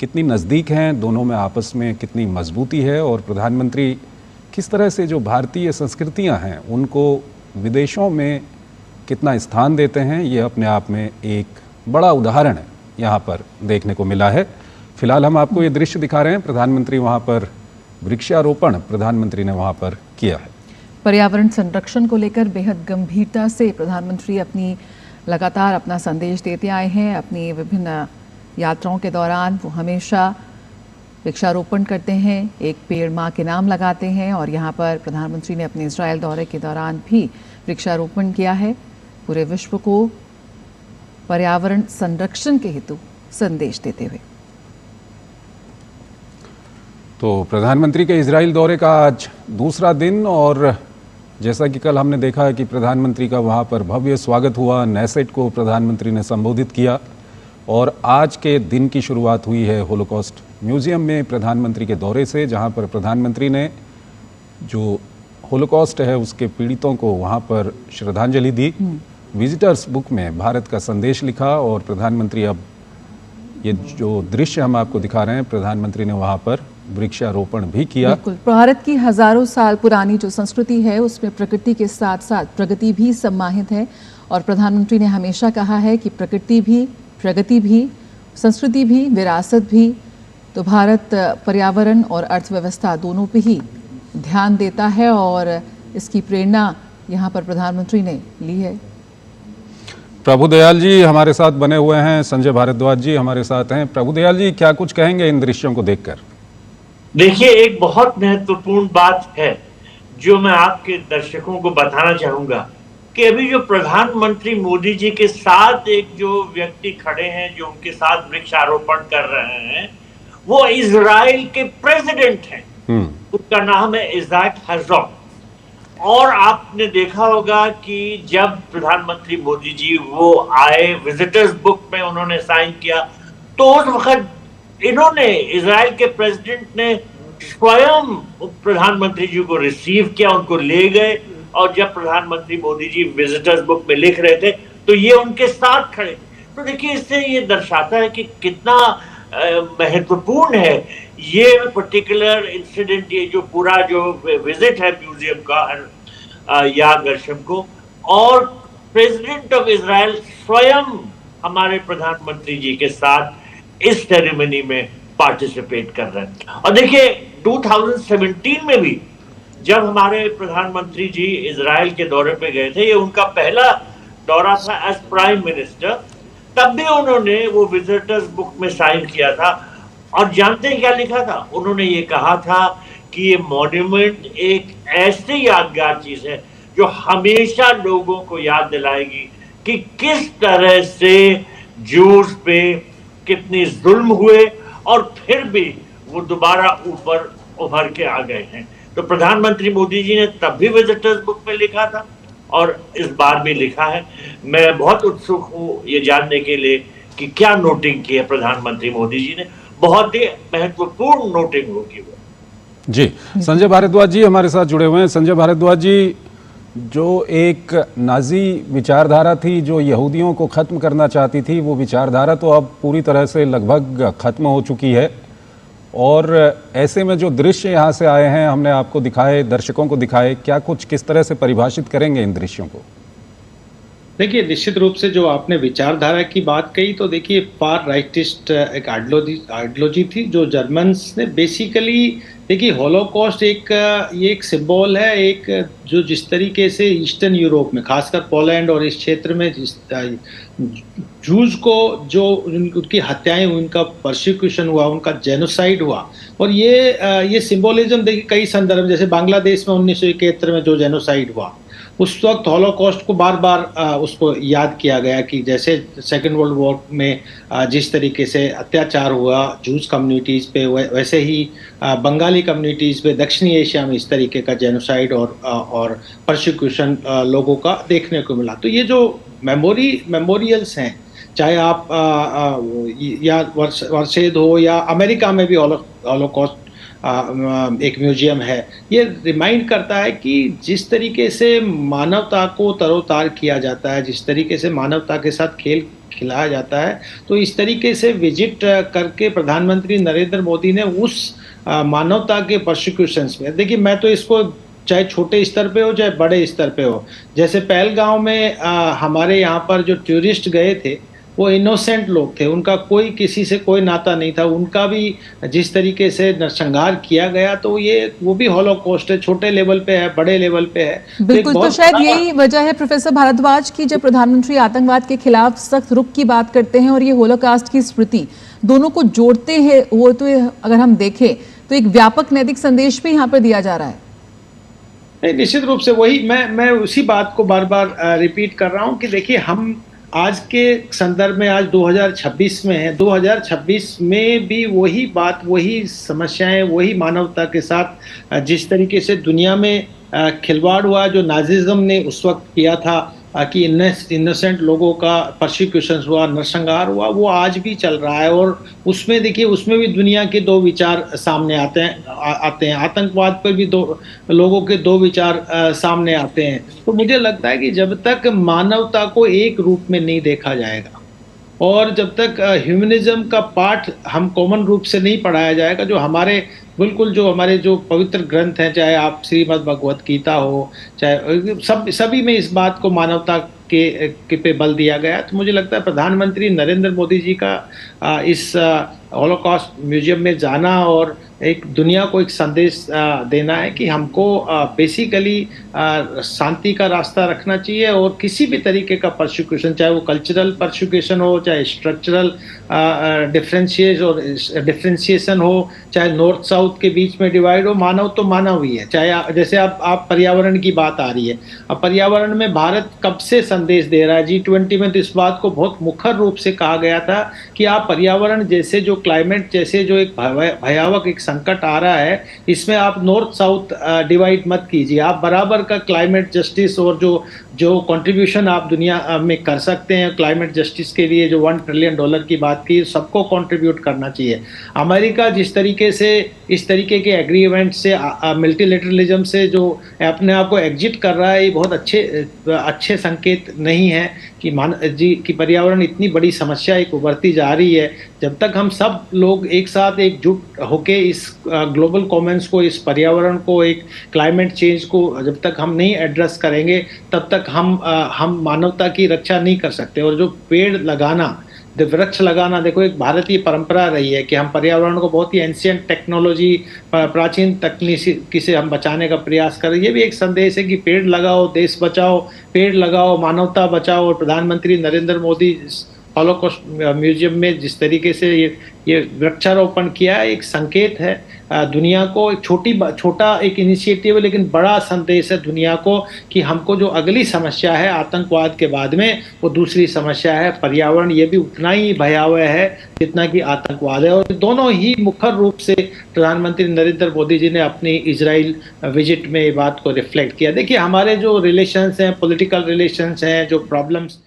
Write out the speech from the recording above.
कितनी नज़दीक हैं, दोनों में आपस में कितनी मजबूती है, और प्रधानमंत्री किस तरह से जो भारतीय संस्कृतियां हैं उनको विदेशों में कितना स्थान देते हैं, ये अपने आप में एक बड़ा उदाहरण है यहाँ पर देखने को मिला है। फिलहाल हम आपको ये दृश्य दिखा रहे हैं, प्रधानमंत्री वहाँ पर वृक्षारोपण प्रधानमंत्री ने वहाँ पर किया है। पर्यावरण संरक्षण को लेकर बेहद गंभीरता से प्रधानमंत्री लगातार अपना संदेश देते आए हैं। अपनी विभिन्न यात्राओं के दौरान वो हमेशा वृक्षारोपण करते हैं, एक पेड़ माँ के नाम लगाते हैं, और यहाँ पर प्रधानमंत्री ने अपने इजराइल दौरे के दौरान भी वृक्षारोपण किया है, पूरे विश्व को पर्यावरण संरक्षण के हेतु संदेश देते हुए। तो प्रधानमंत्री के इजराइल दौरे का आज दूसरा दिन, और जैसा कि कल हमने देखा है कि प्रधानमंत्री का वहाँ पर भव्य स्वागत हुआ, नेसेट को प्रधानमंत्री ने संबोधित किया, और आज के दिन की शुरुआत हुई है होलोकॉस्ट म्यूजियम में प्रधानमंत्री के दौरे से, जहाँ पर प्रधानमंत्री ने जो होलोकॉस्ट है उसके पीड़ितों को वहाँ पर श्रद्धांजलि दी। विजिटर्स बुक में भारत का संदेश लिखा, और प्रधानमंत्री अब ये जो दृश्य हम आपको दिखा रहे हैं, प्रधानमंत्री ने वहाँ पर वृक्षारोपण भी किया। बिल्कुल, भारत की हजारों साल पुरानी जो संस्कृति है उसमें प्रकृति के साथ साथ प्रगति भी सम्मानित है, और प्रधानमंत्री ने हमेशा कहा है कि प्रकृति भी, प्रगति भी, संस्कृति भी, विरासत भी, तो भारत पर्यावरण और अर्थव्यवस्था दोनों पे ही ध्यान देता है, और इसकी प्रेरणा यहाँ पर प्रधानमंत्री ने ली है। प्रभुदयाल जी हमारे साथ बने हुए हैं, संजय भारद्वाज जी हमारे साथ हैं। प्रभुदयाल जी, क्या कुछ कहेंगे इन दृश्यों को देखकर? देखिए, एक बहुत महत्वपूर्ण बात है जो मैं आपके दर्शकों को बताना चाहूंगा कि अभी जो प्रधानमंत्री मोदी जी के साथ एक जो व्यक्ति खड़े हैं, जो उनके साथ वृक्षारोपण कर रहे हैं, वो इजराइल के प्रेसिडेंट हैं। उसका नाम है इज़ाक हर्ज़ोग। और आपने देखा होगा कि जब प्रधानमंत्री मोदी जी वो आए, विजिटर्स बुक में उन्होंने साइन किया, तो उस वक्त इन्होंने, इजराइल के प्रेसिडेंट ने स्वयं प्रधानमंत्री जी को रिसीव किया, उनको ले गए, और जब प्रधानमंत्री मोदी जी विजिटर्स बुक में लिख रहे थे तो ये उनके साथ खड़े थे। तो देखिए, इससे ये दर्शाता है कि कितना महत्वपूर्ण है ये पर्टिकुलर इंसिडेंट, ये जो पूरा जो विजिट है म्यूजियम का याद वर्षम को, और प्रेसिडेंट ऑफ इजराइल स्वयं हमारे प्रधानमंत्री जी के साथ इस सेरेमनी में पार्टिसिपेट कर रहे हैं। और देखिए, 2017 में भी जब हमारे प्रधानमंत्री जी इजराइल के दौरे पे गए थे, ये उनका पहला दौरा था एज प्राइम मिनिस्टर, तब भी उन्होंने वो विजिटर्स बुक में साइन किया था। और जानते हैं क्या लिखा था? उन्होंने ये कहा था कि ये मॉन्यूमेंट एक ऐसी यादगार चीज है जो हमेशा लोगों को याद दिलाएगी कि किस तरह से जूस पे कितनी जुल्म हुए, और फिर भी वो दोबारा ऊपर उभर के आ गए हैं। तो प्रधानमंत्री मोदी जी ने तब भी विजिटर्स बुक में लिखा था, और इस बार भी लिखा है। मैं बहुत उत्सुक हूँ ये जानने के लिए कि क्या नोटिंग की है प्रधानमंत्री मोदी जी ने। बहुत ही महत्वपूर्ण नोटिंग होगी वो। जी, संजय भारद्वाज जी हमारे साथ जुड़े हुए हैं। संजय भारद्वाज जी, जो एक नाजी विचारधारा थी जो यहूदियों को ख़त्म करना चाहती थी, वो विचारधारा तो अब पूरी तरह से लगभग ख़त्म हो चुकी है, और ऐसे में जो दृश्य यहाँ से आए हैं हमने आपको दिखाए, दर्शकों को दिखाए, क्या कुछ किस तरह से परिभाषित करेंगे इन दृश्यों को? देखिए, निश्चित रूप से जो आपने विचारधारा की बात कही, तो देखिए फार राइटिस्ट एक आइडियोलॉजी थी जो जर्मन्स ने बेसिकली, देखिए होलोकॉस्ट ये एक सिंबल है, एक जो जिस तरीके से ईस्टर्न यूरोप में, खासकर पोलैंड और इस क्षेत्र में जिस जूज को जो उनकी हत्याएं हुई, उनका परसिक्यूशन हुआ, उनका जेनोसाइड हुआ, और ये सिंबोलिज्म देखिए कई संदर्भ, जैसे बांग्लादेश में 1971 में जो जेनोसाइड हुआ, उस वक्त हॉलोकॉस्ट को बार बार उसको याद किया गया कि जैसे सेकेंड वर्ल्ड वॉर में जिस तरीके से अत्याचार हुआ जूस कम्युनिटीज़ पे, वैसे ही बंगाली कम्युनिटीज़ पे दक्षिणी एशिया में इस तरीके का जेनोसाइड और परसिक्यूशन लोगों का देखने को मिला। तो ये जो मेमोरियल्स हैं, चाहे आप या वर्षेद हो, या अमेरिका में भी हॉलोकॉस्ट एक म्यूजियम है, ये रिमाइंड करता है कि जिस तरीके से मानवता को तरोतार किया जाता है, जिस तरीके से मानवता के साथ खेल खिलाया जाता है, तो इस तरीके से विजिट करके प्रधानमंत्री नरेंद्र मोदी ने उस मानवता के प्रोसिक्यूशंस में, देखिए मैं तो इसको चाहे छोटे स्तर पे हो चाहे बड़े स्तर पे हो, जैसे पहलगांव में हमारे यहाँ पर जो टूरिस्ट गए थे वो इनोसेंट लोग थे, उनका कोई किसी से कोई नाता नहीं था, उनका भी जिस तरीके से नरसंहार किया गया, तो ये वो भी हॉलोकॉस्ट है, छोटे लेवल पे है बड़े लेवल पे है। बिल्कुल, तो शायद यही वजह है प्रोफेसर भारद्वाज की जब प्रधानमंत्री आतंकवाद के खिलाफ सख्त रुख की बात करते हैं और ये होलोकास्ट की स्मृति दोनों को जोड़ते हैं, वो तो अगर हम देखें तो एक व्यापक नैतिक संदेश भी यहाँ पर दिया जा रहा है। नहीं, निश्चित रूप से वही मैं उसी बात को बार बार रिपीट कर रहा हूँ कि देखिए हम आज के संदर्भ में आज 2026 में है, 2026 में भी वही बात, वही समस्याएं, वही मानवता के साथ जिस तरीके से दुनिया में खिलवाड़ हुआ, जो नाजिज्म ने उस वक्त किया था कि इनोसेंट लोगों का प्रोसिक्यूशन हुआ, नरसंहार हुआ, वो आज भी चल रहा है। और उसमें देखिए उसमें भी दुनिया के दो विचार सामने आते हैं, आतंकवाद पर भी दो लोगों के दो विचार सामने आते हैं। तो मुझे लगता है कि जब तक मानवता को एक रूप में नहीं देखा जाएगा और जब तक ह्यूमनिज्म का पाठ हम कॉमन रूप से नहीं पढ़ाया जाएगा, जो हमारे जो पवित्र ग्रंथ हैं, चाहे आप श्रीमद् भगवत गीता हो, चाहे सभी में इस बात को मानवता के पे बल दिया गया। तो मुझे लगता है प्रधानमंत्री नरेंद्र मोदी जी का इस हॉलोकॉस्ट म्यूजियम में जाना और एक दुनिया को एक संदेश देना है कि हमको बेसिकली शांति का रास्ता रखना चाहिए और किसी भी तरीके का परसिक्यूशन, चाहे वो कल्चरल परसिक्यूशन हो, चाहे स्ट्रक्चरल डिफ्रेंशिएशन हो, चाहे नॉर्थ साउथ के बीच में डिवाइड हो, मानव तो मानव ही है। चाहे जैसे आप पर्यावरण की बात आ रही है, अब पर्यावरण में भारत कब से संदेश दे रहा है, G20 में तो इस बात को बहुत मुखर रूप से कहा गया था कि आप पर्यावरण जैसे जो क्लाइमेट जैसे जो एक भयावह एक संकट आ रहा है, इसमें आप नॉर्थ साउथ डिवाइड मत कीजिए, आप बराबर का क्लाइमेट जस्टिस और जो कंट्रीब्यूशन आप दुनिया में कर सकते हैं क्लाइमेट जस्टिस के लिए, जो $1 ट्रिलियन की बात की, सबको कंट्रीब्यूट करना चाहिए। अमेरिका जिस तरीके से इस तरीके के एग्रीमेंट से मल्टीलेटरलिज्म से जो अपने आप को एग्जिट कर रहा है, ये बहुत अच्छे संकेत नहीं है कि पर्यावरण इतनी बड़ी समस्या एक उभरती जा रही है। जब तक हम सब लोग एक साथ एकजुट होके इस ग्लोबल कॉमन्स को, इस पर्यावरण को, एक क्लाइमेट चेंज को जब तक हम नहीं एड्रेस करेंगे, तब तक हम मानवता की रक्षा नहीं कर सकते। और जो पेड़ लगाना, वृक्ष लगाना, देखो एक भारतीय परंपरा रही है कि हम पर्यावरण को बहुत ही एंशिएंट टेक्नोलॉजी, प्राचीन तकनीकी से हम बचाने का प्रयास करें। ये भी एक संदेश है कि पेड़ लगाओ, देश बचाओ, पेड़ लगाओ, मानवता बचाओ। और प्रधानमंत्री नरेंद्र मोदी हॉलोकॉस्ट म्यूजियम में जिस तरीके से ये वृक्षारोपण किया है, एक संकेत है दुनिया को, एक छोटा एक इनिशिएटिव है लेकिन बड़ा संदेश है दुनिया को कि हमको जो अगली समस्या है आतंकवाद के बाद में, वो दूसरी समस्या है पर्यावरण। ये भी उतना ही भयावह है जितना कि आतंकवाद है। और दोनों ही मुखर रूप से प्रधानमंत्री नरेंद्र मोदी जी ने अपनी इजराइल विजिट में ये बात को रिफ्लेक्ट किया। देखिए हमारे जो रिलेशंस हैं, पॉलिटिकल रिलेशंस हैं, जो प्रॉब्लम्स